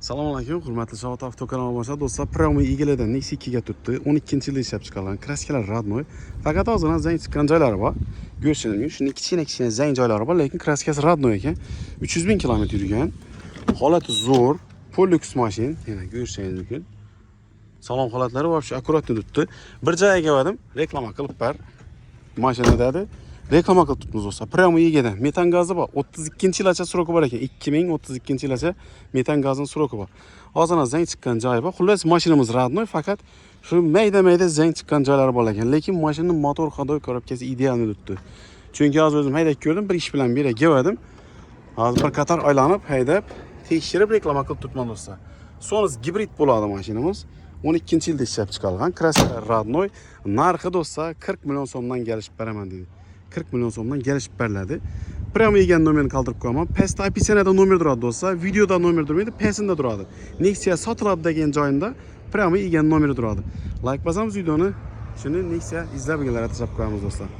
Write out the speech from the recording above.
Assalomu alaykum, hurmatli Shavot avtokanal boshqa do'stlar. Pryomiy egalaridan Nexia 2 ga turibdi. 12-yilda ishlab chiqarilgan. Kraskalar radnoy. Faqat hozirdan zang chiqqan joylari bor. Ko'rishingiz, shuni kichkina zang joylari bor, lekin kraskasi radnoy ekan. 300 ming kilometr yurgan. Holati zo'r, Polux mashin, yana ko'rishingiz mumkin. Salon holatlari вообще akkurat turibdi. Bir joyga keldim, reklama qilib ber. Mashinada reklama qilib turibmiz do'stlar. Pryomiy egadan metan gazi bor. 32-yilgacha sroki bor ekan. 2032-yilgacha metan gazining sroki bor. Hozirdan zang chiqqan joyi bor. Xullas mashinamiz radnoy, faqat shu mayda zang chiqqan joylari bor ekan. Lekin mashinaning motor hadoy korobkasi ideal turibdi. Chunki hozir o'zim haydab ko'rdim, bir ish bilan bir yerga keldim. Hozir bir qator aylanib, haydab, tekshirib reklama qilib turibman do'stlar. Sonus gibrid bo'ladi mashinamiz. 12-yilda ishlab chiqarilgan. Kraska radnoy. Narxi do'stlar 40 million so'mdan kelishib beraman dedi. 40 million so'mdan kelishib beriladi. Pryomiy eganing nomerini qoldirib qo'yaman. Pastda описаниеda nomer turadi do'stlar. Videoda nomer turmaydi, pastda turadi. Nexia sotiladi degan joyinda Pryomiy eganing nomeri turadi. Like bosamiz videoni, shuni Nexia izlab kelganlarga tashlab qo'yamiz do'stlar.